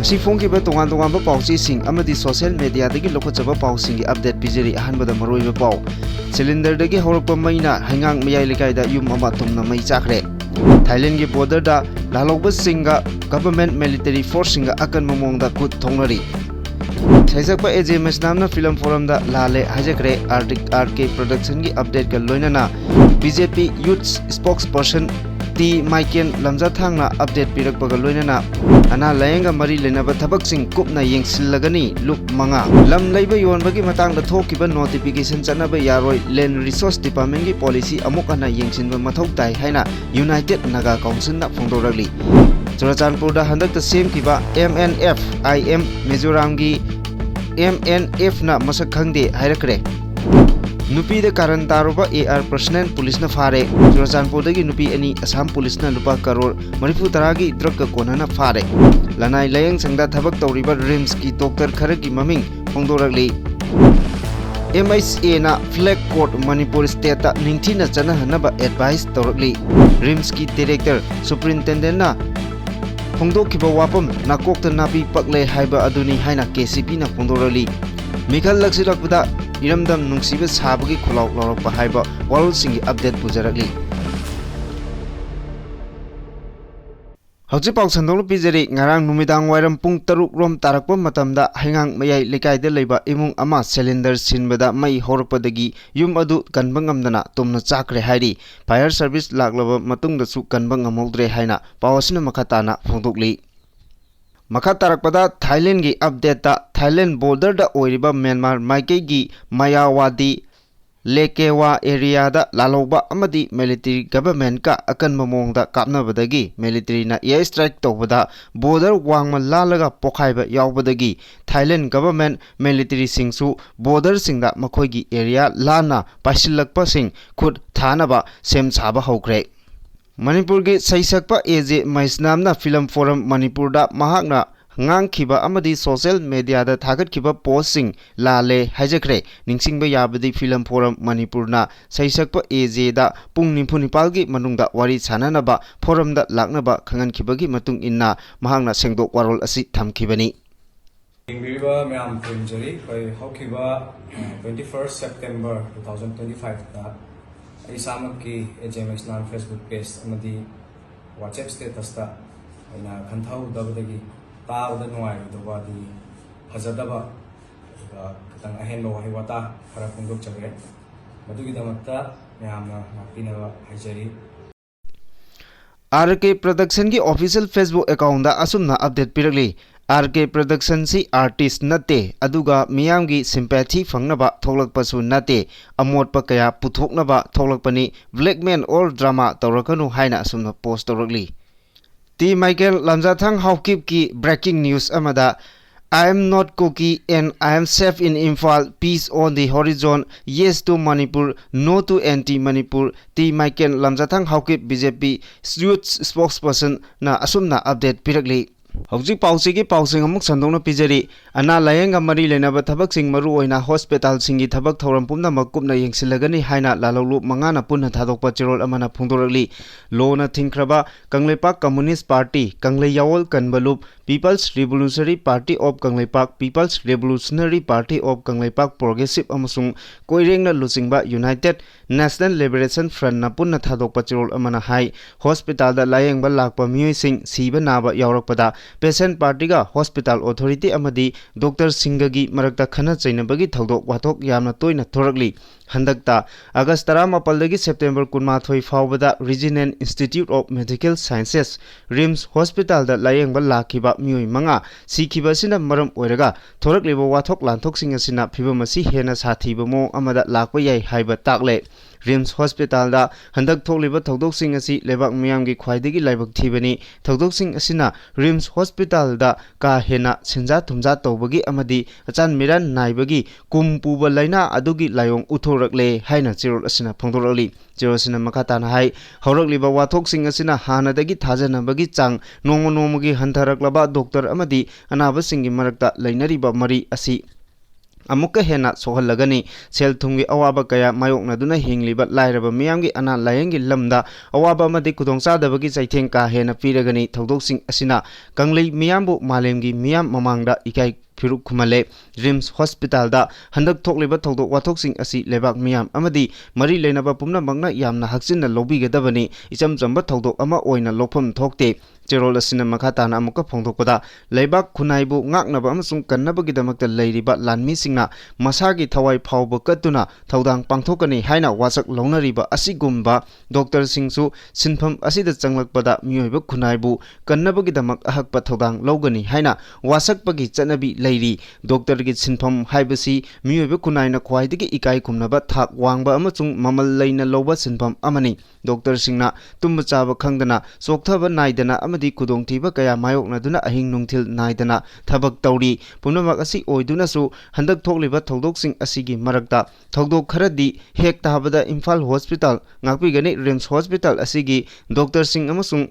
Ngasi phongkiba tongan-tonganba pausising amadi social media dagi lokhotjaba pausingi update pijeri ahanbada maroiba pau cylinder dagi horakpa maina hangang mayai lekaida yum ama tumna mai chakre Thailand gi border da lalokba singa government military force singa akan mamongda kut thongnari Thaijakpa AJMS namna film forum da lale hajakre RK production gi update ka loinana BJP youth spokesperson T Michael Lamjathang na update pirak paga loinana ana layenga mari lenaba thabak sing kupna yengsilagani luk manga lam leiba yonbagi matang da thokiba notification chanaba yaroi land resource department gi policy amuk ana yengsinba mathau tai haina United Naga Council na phongdorali Churachandpur da handak ta sem kiba MNF IM Mizoram gi MNF na masak khangde hairakre Nupi da karan taruba AR Personnel Police na fare Churachandpur dagi nupi ani Assam Police na lupa karor Marifu taragi drug ka kona na fare Lanai layang sangda thabak tawriba RIMS ki doctor khara ki maming phongdoragli MHA na Flag Court Manipur State ta ningthi na chana hanaba advice tawragli RIMS ki director superintendent na phongdokhiba wapam nakokta napi pakle haiba aduni haina KCP na phongdorali Mikhal laksilakpada iramdam nungsiba sabagi khulauk lawrakpa haiba warolsingi update pujarakli Hauji pauk sandong pijeri ngarang numidang wairam pung taruk rom tarakpa matamda hangang mayai lekaida leiba imung ama cylinder sinbada mai horpadagi yum adu kanba ngamdana tumna chakre hairi fire service laklaba matungda su kanba ngamodre haina pawasina makhatana phongdokli Makha tarakpada Thailand gi update ta Thailand border da oiriba Myanmar Maikei gi Mayawadi Lekewa area da laloba amadi military government ka akan mamongda kapnabadagi military na air strike tawbada border wangma lalaga pokhaiba yawbadagi Thailand government military singsu border singda makhoi gi area lana pasilakpa sing khud thanaba sem chaba hokre Manipur gi saisakpa AJ Maisnamna film forum Manipur da mahakna ngang khiba amadi social media da thagat khiba posting lale hajakre ningsingba yabadi film forum Manipur na saisakpa AJ da pung nimphunipal gi manungda wari chanana ba forum da laknaba khangan khiba gi matung inna mahakna sengdok warol asi thamkhibani Ingriba Myam Punjari by Hokiba 21st September 2025 da Isamak ki AJMS nan Facebook page amadi WhatsApp status ta aina khanthau dabadagi taawda nuai dawa di hazadaba katang ahen lo hiwata khara pungdok chagre madugi damakta myamna napinaba haijari RK Production ki official Facebook account da asumna update pirakli RK Production si artist nate aduga miyamgi sympathy fangnaba thoklakpasu nate amotpa kaya puthoknaba thoklakpani blackman or drama tawrakanu haina asumna post tawrakli T Michael Lamjathang Haukip ki breaking news amada I am not cookie and I am safe in Imphal peace on the horizon yes to Manipur no to anti-Manipur T Michael Lamjathang Haukip BJP youth spokesperson na asumna update pirakli Hauji pausigi pausing amuk sandongna pijari ana layenga mari lenaba thabak sing maru oina hospital singi thabak thoram pumna makupna yengsilagani haina lalolu mangana punna thadokpa chirol amana phungdorali lona thingkraba Kangleipak Communist Party Kangleyawol Kanbalup People's Revolutionary Party of Kangleipak People's Revolutionary Party of Kangleipak Progressive amasung koirengna lusingba United National Liberation Front na punna thadokpa chirol amana hai hospital da layengba lakpa miyoi sing siba naba yawrakpada Patient Party ga Hospital Authority amadi Dr. Singagi marakta khana chainabagi thodok wathok yamna toina thorakli handakta August 18 dagi September 19 faubada Regional Institute of Medical Sciences RIMS Hospital da layengba lakhiba mioi manga sikhiba sina maram oiraga thorakliba wathok lanthok singa sina phibamasi hena sathiba mo amada lakpa yai haiba takle RIMS Hospital da handak thokliba thodok sing asi lebak miyamgi khwaidagi laibak thibani thodok sing asina RIMS Hospital da ka hena sinja thumja tawbagi amadi achan miran naibagi kumpuba laina adugi layong uthorakle haina chirol asina phongdorali chirol asina makatana hai horakliba wathok sing asina hanadagi thajanabagi chang nomogi hantaraklaba doctor amadi anaba singi marakta lainariba mari asi अमुक हेना सोहलगनी cell थुंगी अवाबा कया मायोकनादुना हिंगलिबा लाइरबा मियामगी अना लायंगी lambda अवाबा अमदि खुदोंचादबगी चैथें का हेना पीरगनी थौदोकसिंग असिना कंगलई मियामबु मालेमगी मियाम ममांगदा इकाई फिरुक खुमले RIMS hospital दा हंदक थोकलिबा थौदोक वाथोकसिंग असि लेबाक मियाम अमदि मरी लेनबा पुमनमकना यामना हक्सिनना लौबिगदबनी इचम चंबा थौदोक अमा ओइना लोफम थोकते चेरोल असिना मखाताना अमुक फोंदोकपदा लेबाक खुनाइबु ngaknaba amasung kannabagidamakta leiriba lanmisingna masagi thawai phawba katuna thodang pangthokani haina wasak launariba asigumba doctor singsu sinpham asida changlakpada mioiba khunaibu kannabagidamak ahakpa thodang logani haina wasakpagi chanabi leiri doctor gi sinpham haibasi mioiba khunaina khwaidigi ikai khumnaba thak wangba amasung mamal leina loba sinpham amani doctor singna tumba chaba khangdana sokthaba naidana amadi kudongthiba kaya mayoknaduna ahing nungthil naidana thabak tawri पुनमक असि ओइदुनसु हंदक थोकलिबा थौदोकसिंग असिगी मरकता थौदोक खरदी हेक ताबदा Imphal hospital ngakpigani RIMS hospital असिगी डॉक्टर सिंग अमसुंग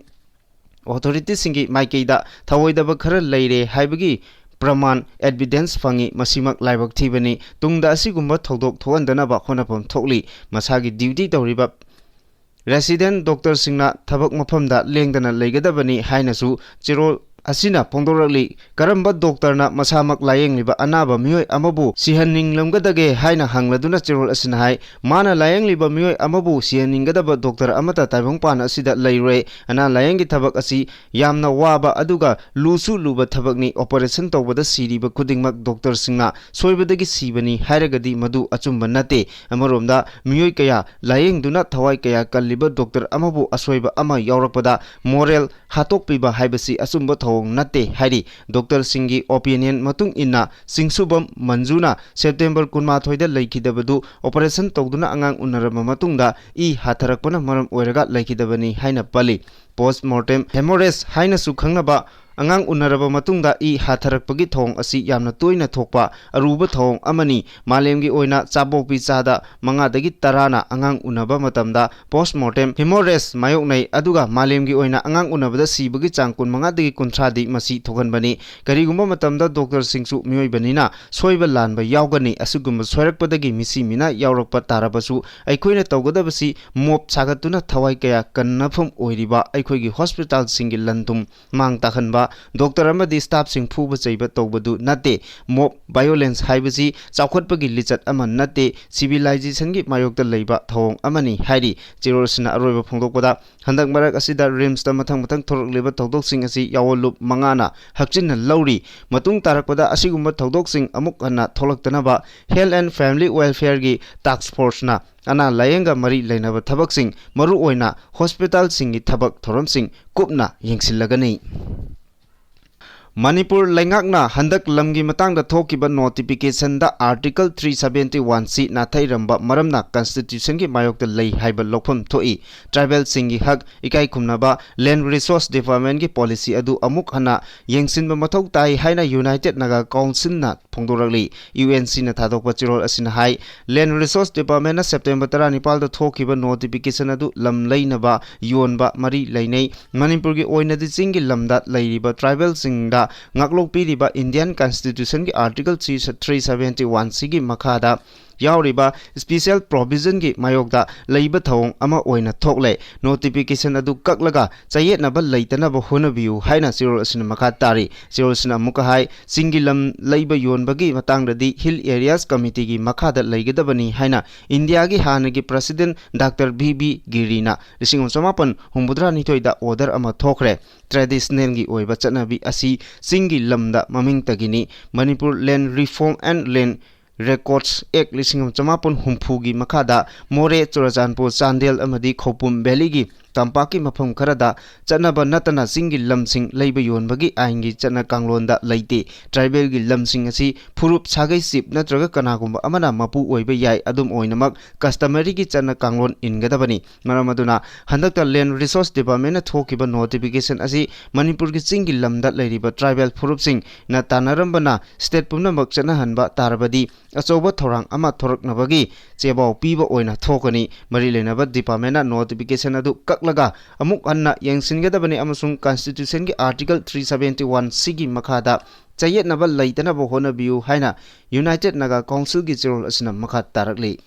ऑथोरिटी सिंगी माइकेदा थवोइदबा खर लेरे हाइबगी प्रमाण एविडेंस फंगी मसिमक लाइबक थिबनी तुंगदा असिगुम्बा थौदोक थोहंदनबा होनफम थोकली मसागी ड्यूटी तौरिबा रेसिडेंट डॉक्टर सिंगना थबक मफमदा लेंगदना लेगदबनी हाइनसु चिरो asina pongdorali karamba doctor na masamak layeng liba anaba mioi amabu sihanning lamgadage haina hangladuna chirol asina hai mana layeng liba mioi amabu sihaning gadaba doctor amata taibong pan asida leire ana layeng gi thabak asi yamna waba aduga lusu luba thabak ni operation tawbada siriba kudingmak doctor singna soibadagi sibani hairagadi madu achumba nate amaromda mioi kaya layeng duna thawai kaya kalliba doctor amabu asoiba ama yaurakpada moral hatokpiba haibasi asumba नते हारी doctor सिंगी opinion मतुंग इन्ना सिंगसुबम मंजूना September 18 लेखिदबदु operation तौदुना अंगांग उनरम मतुंगदा ई हाथरकपना मरम ओइरगा लेखिदबनी हाइना पली postmortem haemorrhage हाइना सुखंगबा angang unaraba matungda I hatharakpagi thong asi yamna toina thokpa aruba thong amani malemgi oina chabokpi chada manga dagi tarana angang unaba matamda postmortem hemorrhage mayoknai aduga malemgi oina angang unabada sibagi changkun manga dagi kunthadi masi thoganbani karigumba matamda doctor singsu mioibanina soiba lanba yaugani asugumba soirakpadagi misi mina yaurakpa tarabasu aikoina tawgadabasi mop sagatuna thawai kaya kannafam oiriba aikoigi hospital singi landum mang takhanba doctor अमदी staff सिंग फूब चैब तौबदु नते mob violence हाइबसी चाखोटपगी लिचत अमन नते सिविलाइजेशन की मायोक्त लैबा थौंग अमनी हाइरी चिरोसना अरोइबा फोंदोकपदा हंदक मरक असिदा रिम्स ता मथंग मथंग थोरकलेबा थौदोक सिंग असि यावोलुप मंगाना हक्चिन लौरी मतुंग तारकपदा असिगुम्बा थौदोक सिंग अमुक हन्ना थोलक्तनबा हेल्थ एंड फैमिली वेलफेयर की टास्क फोर्स ना अना लायंगा मरी लेनबा थबक सिंग मरु ओइना hospital सिंगी थबक theorem Singh कुपना यंगसिलगनी Manipur Lengakna Handak Lamgi Matang the Thokiba notification the Article 371C Nathai Ramba Maramna Constitution ki Mayok the Lay Haiba Lokpam Toi Tribal Singi Hak Ikai Kumnaba Land Resource Development ki Policy Adu Amuk Hana Yengsin Matok Tai Haina United Naga Council na Pongdorali UNC na Thadok Pachirol Asin Hai Land Resource Development na September Tara Nepal the Thokiba notification adu Lam Lainaba Yonba Mari Lainei Manipur ki Oina the Singi Lamda Lairiba Tribal Singda ngaklok piriba Indian Constitution ki Article 371 sigi makhada yauriba special provision ki mayokda leiba thong ama oina thokle notification adu kaklaga chayet na ba leitana ba honabiu haina zero asin makha tari zero asin muka hai singilam leiba yon bagi matang radi hill areas committee ki makha da leigedabani haina India ki hana ki president Dr. BB Girina risingom samapan humbudra nithoi da order ama thokre traditional gi oiba chanabi asi singilam da maming tagini Manipur Land Reform and Land Records Act Lisingam Chamapun Humpugi Makada More Churachanpur Chandel Amadi Khopum Beligi Tampaki Mapam Karada Chanaba Natana Singi Lamsing Labor Yon Bagi Aingi Chana Kanglonda Laite Tribal Gi Lamsing Asi Purup Sagai Sip Natraga Kanagumba Amana Mapu Oiba Yai Adum Oinamak Customary Gi Chana Kanglon in Gadabani Maramaduna Handakta Land Resource Department Thokiba notification Asi Manipur Gi Singi Lamda Ladiba Tribal Purup Sing Na Tanarambana State Pumna Makchana Hanba Tarabadi Asoba Thorang Ama Thorak Nabagi Chebao Piba Oina Thokani Marilenaba Department notification Adu Kak laga amuk anna yengsingadabani amasung constitution gi article 371 sigi makhada chayet naba laitana bo honabiu haina United Naga Council gi chirol asina makha tarakli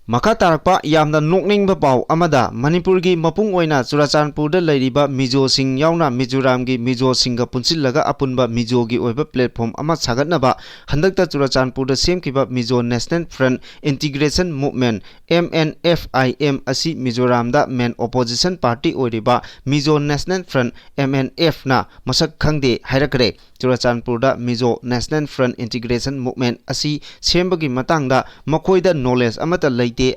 Maka tarakpa yamna nokning ba paw amada Manipur gi mapung oina Churachandpur da lairiba Mizo sing yauna Mizoram gi Mizo singa punsillaga apunba Mizo gi oiba platform ama sagatnaba handakta Churachandpur da semkiba Mizo National Front Integration Movement MNFIM asi Mizoram da main opposition party oiriba Mizo National Front MNF na masak khangde hairakre Churachandpur da Mizo National Front Integration Movement asi sembagi matangda makoida knowledge amata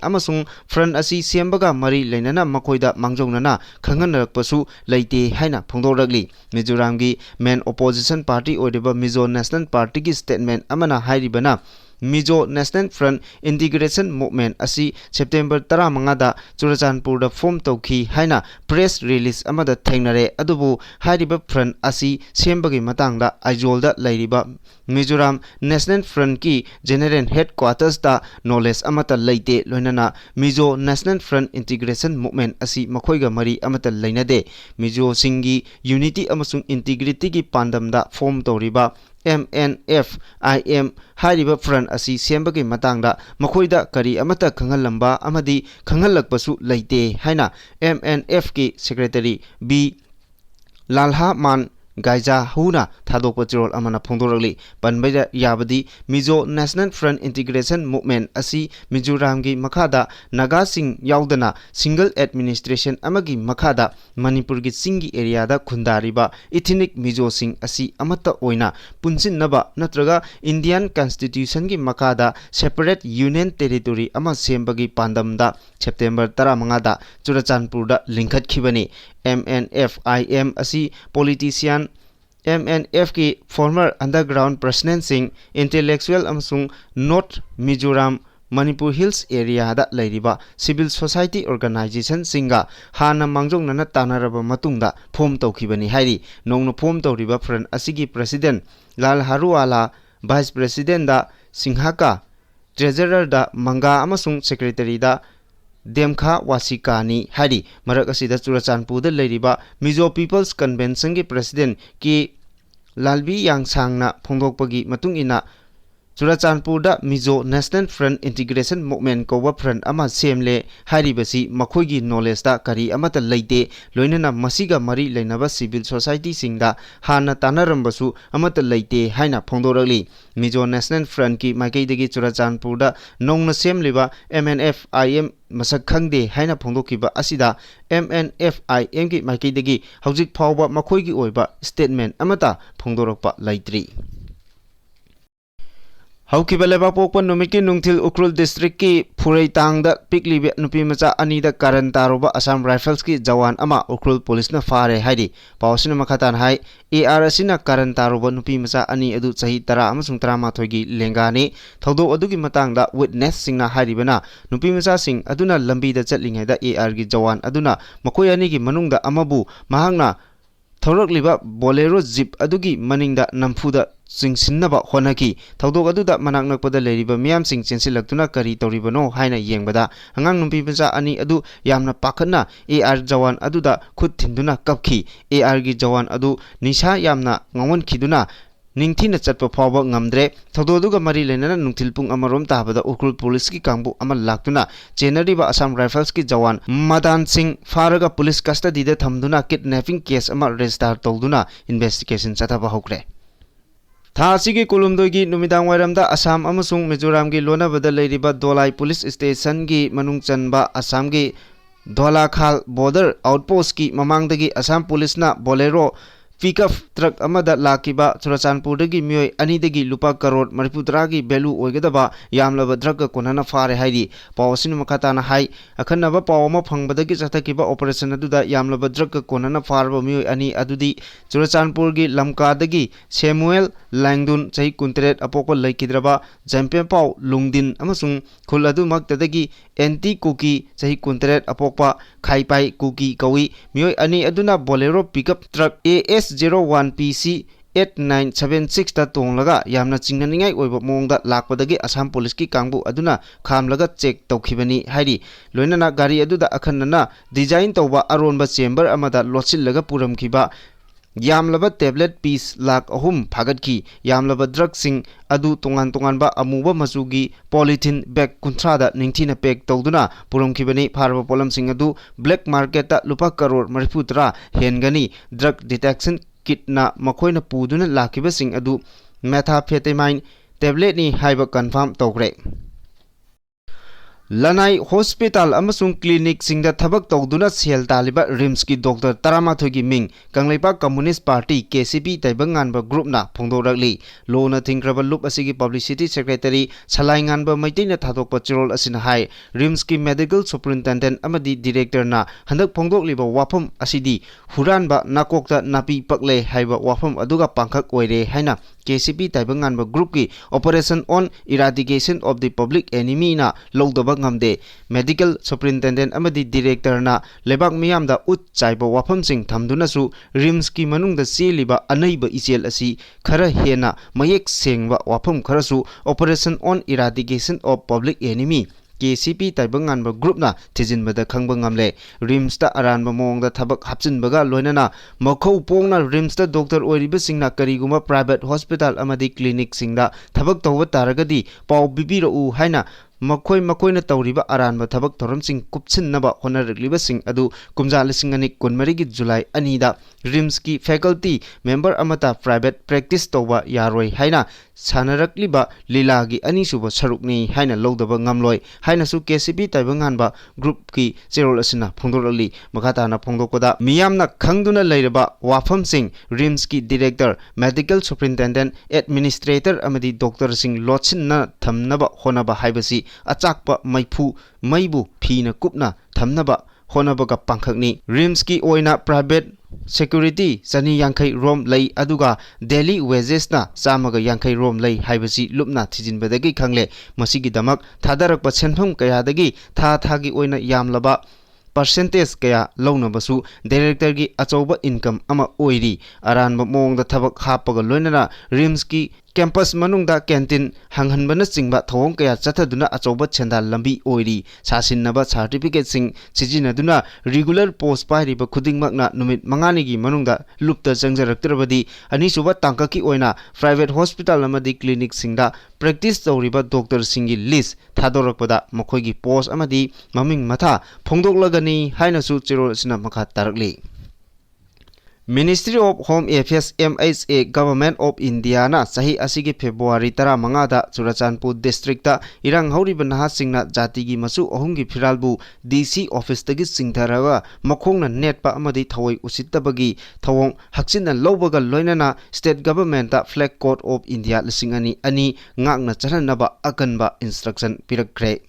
amasung front asi sembaga mari leinana makoida mangjongnana khanganrakpasu leite haina phongdoragli Mizoram gi main opposition party oidiba Mizo National Party gi statement amana hairibana Mizo National Front Integration Movement asi September 15 da Churachandpur da form tawki haina press release amada thengnare adubu hairiba front asi sembagi matangda aizolda lairiba Mizoram National Front ki general headquarters da knowledge amata leite loinana Mizo National Front Integration Movement asi makhoiga mari amata leinade Mizo singi unity amasung integrity gi pandamda form tawriba MNFIM hairiba front asi sembagi matangda makhoida kari amata khangalamba amadi khangalakpasu leite haina MNF ki secretary B Lalha Man Gaija Huna Thadokpa Chirol amana phongdoragli panbaida yabadi Mizo National Front Integration Movement asi Mizoram gi makhada Naga sing yaudana single administration amagi makhada Manipur gi singi area da khundariba ethnic Mizo sing asi amata oina punsinnaba natraga Indian Constitution gi makhada separate union territory ama sembagi pandamda September 15 da Churachandpur da lingkhat khibani MNFIM asi politician MNF ki former underground president sing intellectual amsung North Mizoram Manipur Hills area da lairiba civil society organization singa hana mangjong nana tanaraba matungda form tawkhibani hairi nongno form tawriba front asigi president Lal Haruwala vice president da Singhaka treasurer da Manga amasung secretary da Demkha Wasikani Hari Marak asida Churachandpur da lairiba Mizo People's Convention gi president ki Lalbi Yangsang na phongdokpagi matungina Churachandpur da Mizo National Front Integration Movement kowa front ama semle haribasi makhoigi knowledge da kari amata leite loinana masiga mari leinaba civil society singda hana tanarambasu amata leite haina phongdoragli Mizo National Front ki maikaidagi Churachandpur da nongna semliba MNFIM masak khangde haina phongdokiba asida MNFIM ki maikaidagi haujik phawba makhoigi oiba statement amata phongdorakpa laitri Haukiba leba pokpan numiki nungthil Ukrul district ki Phureitang da piklibe nupi macha ani da karan taroba Assam Rifles ki jawan ama Ukrul police na fare haidi pawsina makhatan hai ARS na karan taroba nupi macha ani adu chahi tara amasung 13 gi lengani thodo adugi matang da witness singna haribana nupi macha sing aduna lambi da chatlingai da AR gi jawan aduna makoi ani gi manungda amabu mahangna thorakliba bolero jeep adugi maningda namfuda singsinnaba honaki thawdok aduda manak nakpada leiriba miyam sing chensilaktuna kari toribano haina yengbada angang numpi pacha ani adu yamna pakhana AR jawan aduda khut thinduna kapki AR gi jawan adu nisha yamna ngawon khiduna ningthina chatpa phawba ngamdre thododuga mari lenana nungthil pung amarom tabada Ukrul police ki kangbu amal laktuna chenariba Assam Rifles ki jawan Madan Singh faraga police custody da thamduna kidnapping case ama register tawduna investigation chathaba hokre Thasigi Kulumdogi Numidang Wairamda Assam amasung Mizoram gi lonabada leiriba Dolai police station gi manung chanba Assam gi Dholakhal border outpost ki mamangdagi Assam police na bolero pickup truck amada lakiba Churachandpur dagi mioi ani dagi lupa crore maripudra gi belu oigadaba yamlaba drug konana fare haidi pawsin makhatana hai akhanaba pawma phangbadagi chathakiba operation aduda yamlaba drug konana farba mioi ani adudi Churachandpur gi lamka dagi Samuel Langdun chai kuntret apoko laikidraba Jampe Pau Lungdin amasung khuladu maktadagi anti cookie chai kuntret apokpa khaipai cookie kawi mioi ani aduna bolero pickup truck AS01PC 8976 ta tonglaga yamna chingnaningai oiba mongda lakpadagi Assam Police ki kangbu aduna khamlaga check tawkhibani hairi loinana gari aduda akhanna design tawba aronba chamber amada lochillaga puramkhiba yamlaba tablet piece lak ahum phagatki yamlaba drug sing adu tongan ba amuba machugi polythene bag kunthada ningthina pack tawduna puramkhibani pharba polam sing adu black market ta lupa crore 30 hengani drug detection kit na makhoina puduna lakiba sing adu methamphetamine tablet ni haiba confirm tawkre Lanai Hospital amasung clinic singda thabak tawduna sel taliba RIMS ki Dr. Taramathoy gi ming Kangleipa Communist Party KCP taibanganba group na phongdorakli lona thingraba loop asigi publicity secretary Salainganba Maitina Thadokpa Chirol asina hai RIMS ki medical superintendent amadi director na handak phongdokliba wafam asidi huranba nakokta napi pakle haiba wafam aduga pangkhak oire haina KCP taibanganba group ki operation on eradication of the public enemy na logdaba ngamde medical superintendent amadi director na lebak miyamda ut chaiba wafam sing thamduna su RIMS ki manungda seliba anaiba ichel asi khara hena mayek sengba wafam khara su operation on eradication of public enemy KCP taibanganba group na thijinbada khangba ngamle RIMS ta aranba mongda thabak hapchinbaga loinana makhau pongna RIMS ta doctor oiriba singna kariguma private hospital amadi clinic singda thabak tawba taragadi paw bibiro u haina makoina tawriba aranba thabak thoram sing kupchinnaba honarakliba sing adu kumja lising ani kunmari gi July anida RIMS ki faculty member amata private practice tawba yaroi haina sanarakliba lila gi ani suba sarukni haina lodaba ngamloi haina su KCP taibanganba group ki cherol asina phongdorali makata na phongdokoda miyamna khangduna leiraba wafam sing RIMS ki director medical superintendent administrator amadi doctor sing lochinna thamnaba honaba haibasi achakpa maifu maibu phina kupna thamnaba honabaga pangkhakni RIMS ki oina private security sani yankai rom lay aduga daily wages na samaga yankai rom lay haibasi lupna thijinbadagi khangle masigi damak thadarakpa senpham kayadagi thagi oina yamlaba percentage kaya launabasu director gi achoba income ama oiri aranba mongda thabak hapaga loinana RIMS ki campus manungda canteen hanghanbana chingba thawong kaya chathaduna achoba chendal lambi oiri sasinaba certificate sing sijinaduna regular post pairiba khudingmakna numit mangani gi manungda lupta changjaraktrabadi ani suba tangkaki oina private hospital amadi clinic singda practice tawriba doctor singi list thadorakpada makhoigi post amadi maming matha phongdoklagani hainasu chirol sina makha tarakli Ministry of Home Affairs MHA Government of India na sahi asigi February 15 da Churachandpur district ta irang hauriba naha singna jati gi masu ahumgi phiralbu DC office tagi singtharaga makhongna netpa amadi thawai usittabagi thawong hakchinna lawbaga loinana state government ta flag code of India lisingani ani ngakna chananaba akanba instruction pirakre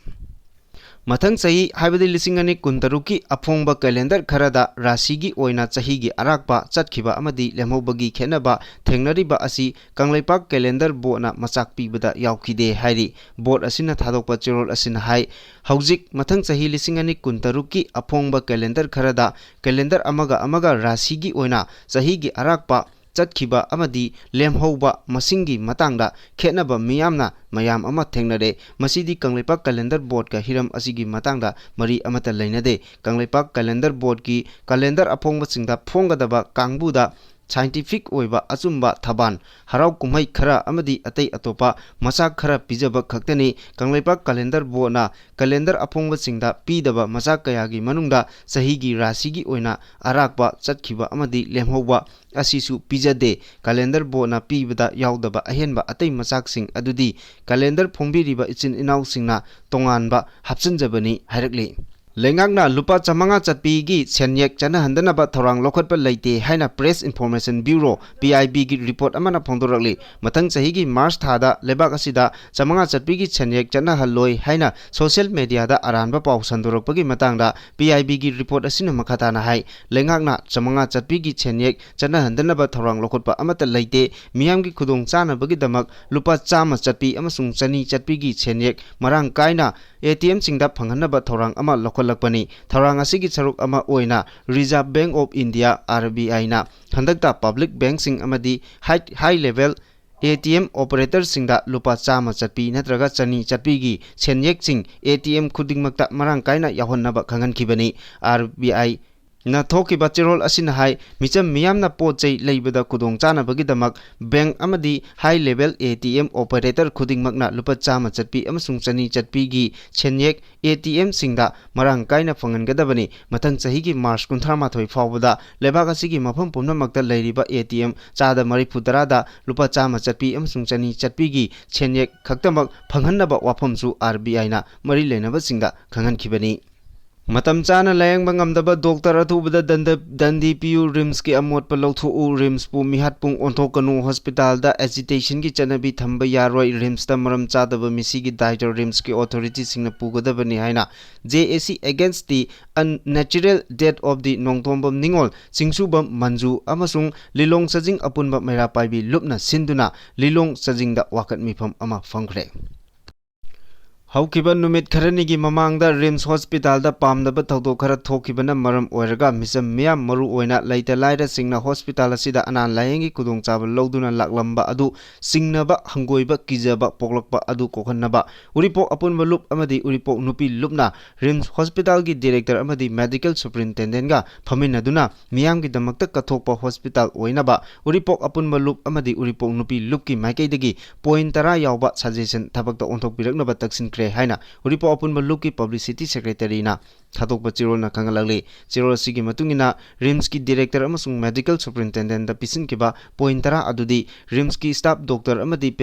Mathang sahi haibadi lisingani kuntaruki aphongba calendar kharada rasigi oina chahigi arakpa chatkhiba amadi lemhobagi khenaba thengnariba asi Kangleipak calendar bo na machak pibada yaukhide hairi board asina thadokpa chirol asina hai haujik mathang sahi lisingani kuntaruki aphongba calendar kharada calendar amaga rasigi oina chahigi arakpa chatkhiba amadi lemhouba masingi matangda khenaba miyamna mayam ama thengnare masidi Kangleipak calendar board ka hiram asigi matangda mari amata leinade Kangleipak calendar board ki calendar aphongba singda phonggadaba kangbuda scientific oiba achumba thaban harau kumhai khara amadi atei atopa masak khara pijaba khaktani Kangleipak calendar bo na calendar aphongba singda pidaba masak kayagi manungda sahigi rasigi oina arakba chatkhiba amadi lemhouba asisu pijade calendar bo na pibada yaudaba ahenba atei masak sing adudi calendar phongbiriba ichin inau singna tonganba hapchinjabani hairakli Lengakna lupa chamanga chatpi gi senyek chana handana ba thorang lokhatpa leite haina Press Information Bureau PIB gi report amana phongdorakli mathang chahi gi March thada lebak asida chamanga chatpi gi senyek chana haloi haina social media da aranba paw sandorakpa gi matangda PIB gi report asina makhata na hai lengakna chamanga chatpi gi senyek chana handana ba thorang lokhatpa amata leite miyam gi khudong chana bagi damak lupa chama chatpi amasung chani chatpi gi senyek marang kaina ATM singda phanghanna ba thorang ama ꯂꯧꯈꯠꯂꯛꯄꯅꯤ ꯊꯧꯔꯥꯡ ꯑꯁꯤꯒꯤ ꯁꯔꯨꯛ ꯑꯃ ꯑꯣꯏꯅ Reserve Bank of India RBI ꯅ ꯍꯟꯗꯛꯇ public ꯕꯦꯡꯛꯁꯤꯡ ꯑꯃꯗꯤ high level ATM operatorꯁꯤꯡꯗ lupa chama chatpi natraga chani chatpigi senyekching ATM khudingmakta marang kaina yahonnaba khangankhibani RBI na thokiba chirol asina hai micham miyamna pochei leibada kudong chana bagidamak bank amadi high level ATM operator khudingmakna lupa chama chatpi amasung chani chatpigi senyek ATM singda marang kaina phangangadabani mathang chahigi March 38 fawbada lebak asigi mafam pumnamakta leiriba ATM chada mari putara da lupa chama chatpi amasung chani chatpigi senyek khaktamak phanghanaba wafamsu RBI na mari lenaba singda khangankhibani Matam chana layang bangamdaba doctor athubada dandi piu rims ki amot pa lawthu rims pu mihat pung onthokanu hospital da agitation ki chanabi thamba yaroi rims ta maram chadaba misi gi director rims ki authority singna pugadabani haina JAC against the unnatural death of the nongtombam ningol singsubam manju amasung lilong sajing apunba mera paibi lupna sinduna lilong sajing da wakat mifam ama phangkhre Haukiba numit kharanigi mamangda Rims Hospital da pamdaba thawdok khara thokibana maram oiraga misam miyam maru oina laita laira singna hospital asida anan layengi kudong chaba lawduna laklamba adu singnaba hangoiba kijaba poklakpa adu kokhannaba uripok apunba lup amadi uripok nupi lupna Rims Hospital gi director amadi medical superintendent ga phaminaduna miyam gi damakta kathokpa hospital oinaba uripok apunba lup amadi uripok nupi lupki maikaidagi point 10 yawba suggestion thabakta onthokpiraknaba taksin haina uripo apun maluki publicity secretary na thadokpa chirol na kangalagli chirol sigi matungina rims ki director amasung medical superintendent da pisin kiba point 10 adudi rims ki staff doctor amadi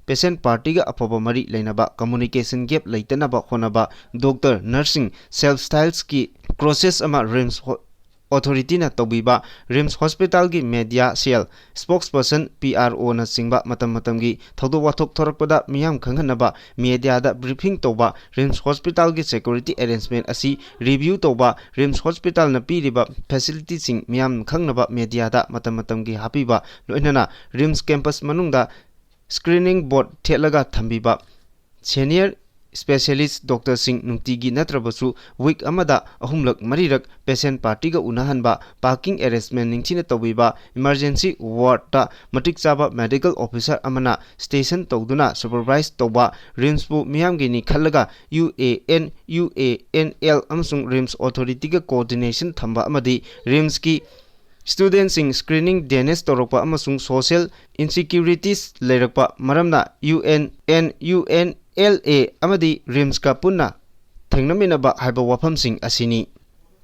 patient party ga apoba mari leinaba communication gap leitanaba honaba doctor nursing self styles ki process ama rims authority na tobiba Rims Hospital gi media cell spokesperson PRO na singba matam gi thodo wathok thorakpada miyam khanghanaba media da briefing toba Rims Hospital gi security arrangement asi review toba Rims Hospital na piriba facility sing miyam khangnaba media da matam gi hapiba loinana Rims campus manungda screening board thelaga thambiba senior specialist doctor sing nungtigi natrabasu week amada ahumlak marirak patient party ga unahanba parking arrangement ningchina tobiba emergency ward ta matik chaba medical officer amana station togduna supervise toba rims pu miyamgi ni khallaga UANL amsung rims authority ga coordination thamba amadi rims ki students sing screening DNS torokpa amasung social insecurities leirakpa maramna UNLA amadi Rims ka punna thengnaminaba haiba wafamsing asini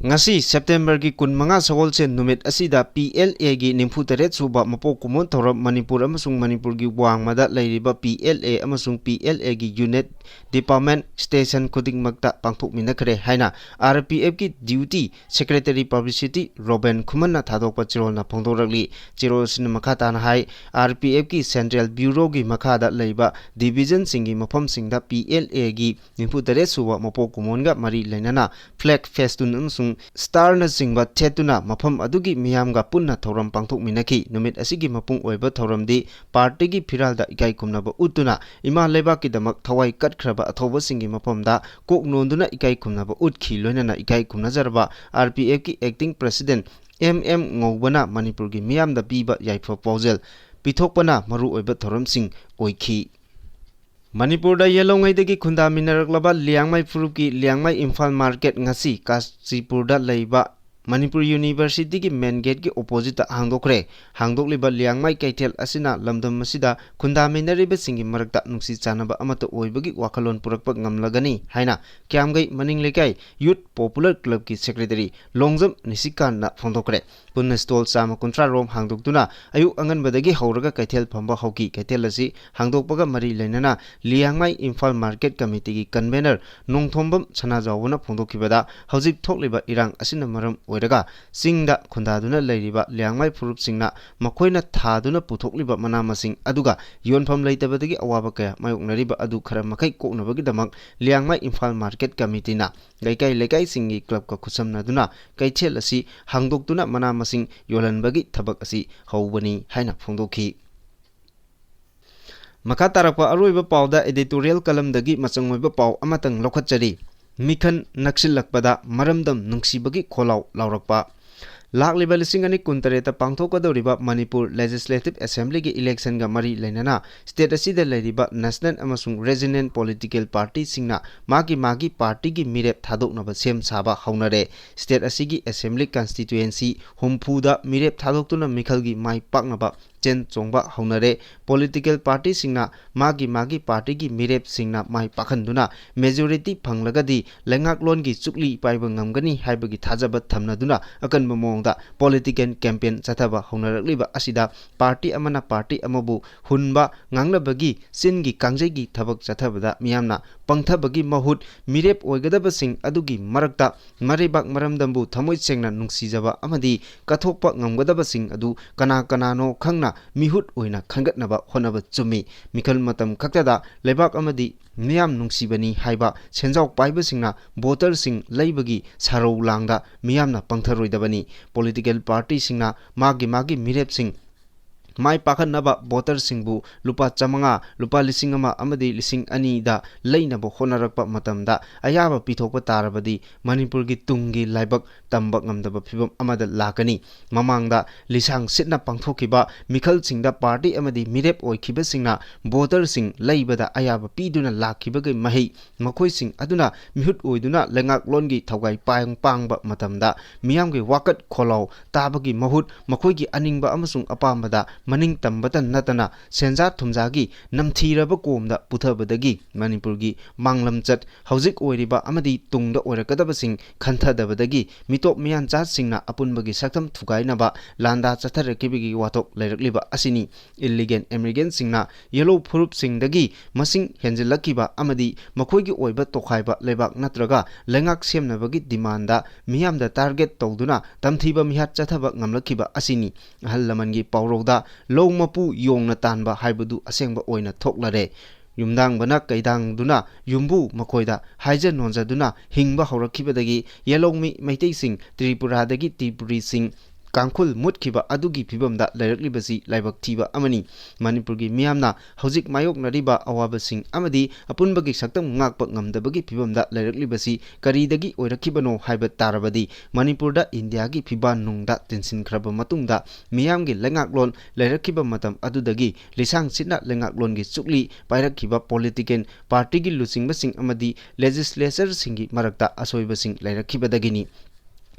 ngasi September gi 15 sagol se numit asida PLA gi nimphuteret suba mapok kumon thoram Manipur amasung Manipur gi wangmada leiriba PLA amasung PLA gi unit department station khuding makta pangthok minakhre haina RPF gi duty secretary publicity Robin Khumanna thadokpa chirol na phongdorakli chirol sin makhata na hai RPF gi central bureau gi makhada leiba division singi mafam singda PLA gi nimphuteret suba mapok kumon ga mari leinana flag festun amasung star na singba thetuna mafam adugi miyamga punna thoram pangthok minakhi numit asigi mapung oiba thoramdi party gi phiralda ikai kumnaba utuna ima leba ki damak thawai katkraba athoba singi mafamda kok nonduna ikai kumnaba utkhi loinana ikai kumnajarba RPF ki acting president MM Ngobana Manipur gi miyamda piba yaifa paujel pithokpana maru oiba thoram sing oikhi Manipur da yelongai dagi khunda minaraklaba liangmai furuki liangmai Imphal market ngasi Kasipur da leiba Manipur University ki main gate ki opposite hangdokre hangdokliba liangmai kaithel asina lamdam masida khunda minariba singi marakta nungsi chanaba amata oibagi wakhalon purakpa ngamlagani haina kyamgai maning lekai youth popular club ki secretary Longjam Nisikan na phondokre punna stall sama kontra rom hangdoktuna ayu angan badagi hauraga kaithel phamba hauki kaithel asi hangdokpaga mari leinana liangmai Imphal market committee ki convener nongthombam sanajawna phondokibada hojik thokliba irang asina maram oiraga singda khundaduna leiriba liangmai furup singna makoina thaduna puthokliba manamasing aduga yonpham leitabadagi awaba kaya mayoknariba adu khara makai koknabagi damak liangmai Imphal market committee na lekai singi club ka khusamnaduna kaithel asi hangdoktuna manamasing yolanbagi thabak asi hawbani haina phongdokhi makha tarakpa aroiba pawda editorial kalam dagi machangoiba paw amatang lokhatchari Mikhan Naksilakpada Maramdam Nungsibagi Kolau Laurakpa Lakliba lising ani kuntareta pangthokadoriba Manipur Legislative Assembly gi election ga mari lainana state asida leriba national amasung regional political party singna magi party gi mirep thadoknaba sem saba haunare state asigi assembly constituency humpuda mirep thadokuna mikhal gi mai paknaba chen chongba haunare political party singna magi party gi mirep singna mai pakhanduna majority phanglagadi lengak lon gi chukli paiba ngamgani haibagi thajaba thamnaduna akan momong da political campaign chathaba honarakliba asida party amana party amabu hunba nganglabagi singi kangjegi thabak chathabada miyamna pangthabagi mahut mirep oigadaba sing adugi marakta maribak maramdambu thamoi sengna nungsijaba amadi kathokpa ngamgadaba sing adu kana kanano khangna mihut oina khangatnaba honaba chumi mikhal matam khaktada lebak amadi miyam nungsibani haiba senjau paiba singna voter sing leibagi sarau langda miyamna pangtharoidabani political party singna magi mirep sing mai pakhanaba voter singbu lupa chamanga lupa lisingama amadi lising ani da leinabo honarakpa matamda ayaba pithokpa tarabadi manipur gi tungi laibak tambak ngamdaba phibam amada lakani mamangda lisang sitna pangthokiba mikhal singda party amadi mirep oikhiba singna voter sing leibada ayaba piduna lakhibagai mahi makhoi sing aduna mihut oiduna lengak longi thogai pangba matamda miyamgi wakat kholau tabagi mahut makhoigi aningba amasung apambada maning tambatan natana senja thumjagi namthiraba komda puthabadagi manipurgi manglam chat hauzik oiriba amadi tungda oirakadaba sing khanthadabadagi mitop miyan chat singna apunbagi saktham thugainaba landa chatharakibigi watok leirakliba asini illegal immigrant singna yellow furup singdagi masing henjilakiba amadi makhoigi oiba tokhaiba lebak natraga lengak semnabagi demanda miyamda target tawduna tamthiba mihat chathaba ngamlakiba asini ahal lamangi pawroda Long mapu yong na tanba haibadu asengba oina thoklare yumdang bana kaidang duna yumbu makoida haija nonja duna hingba horakibadagi yelongmi maitei sing Tripura dagi Tripuri sing Kangkhul mutkiba adugi phibamda lairaklibasi laibak thiba amani manipurgi miyamna hojik mayok nariba awaba sing amadi apunbagi saktam ngakpa ngamdabagi phibamda lairaklibasi karidagi oirakibano haiba tarabadi manipurda indiagi phiban nungda tensin khraba matungda miyamgi lengaklon lairakiba matam adudagi lisang sitna lengaklongi chukli pairakhiba political party gi lusingba sing amadi legislature singi marakta asoiba sing lairakibadagini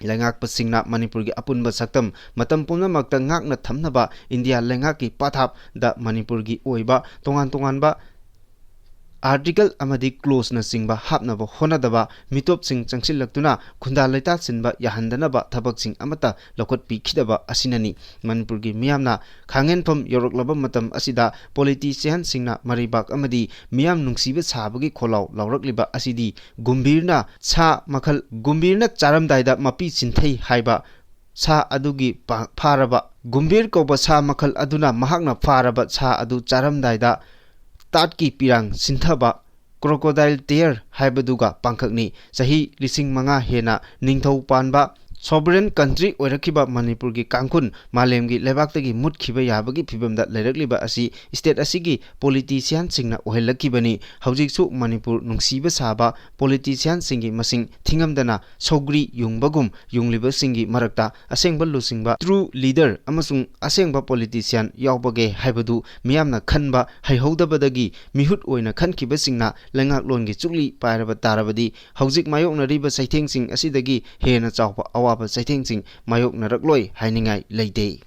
Lengak pasingna Manipur gi apunba saktam matam pumna makta ngakna thamnaba India lengak ki pathap da Manipur gi oiba tongan ba article amadi close na singba hapnaba honadaba mitop sing changsilaktuna khunda leita sinba yahandanaba thabak sing amata lokot pikhidaba asinani Manipur gi miyamna khangen pham yoroklaba matam asida politician singna maribak amadi miyam nungsiba sabagi kholau laurakliba asidi gumbirna cha makhal gumbirna charamdaida mapi sinthei haiba sa adugi pharaba gumbir ko ba sa makhal aduna mahakna pharaba sa adu charamdaida Tatki pirang sinthaba crocodile tear haibaduga pangkhakni sahi lising manga hena ningthau panba sovereign country oirakiba Manipur gi kangkhun malem gi lebaktagi mutkhiba yabagi phibamda leirakliba asi state asigi politician singna ohelakibani haujiksu Manipur nungsiba saba politician singi masing thingamdana sogri yungbagum yungliba singi marakta asengba lusingba true leader amasung asengba politician yawbage haibadu miyamna khanba haihodabadagi mihut oina khankiba singna lengak longi chukli pairaba tarabadi haujik mayokna riba saitheng sing asidagi hena chawpa awaba saitheng sing mayok narakloi hainingai leite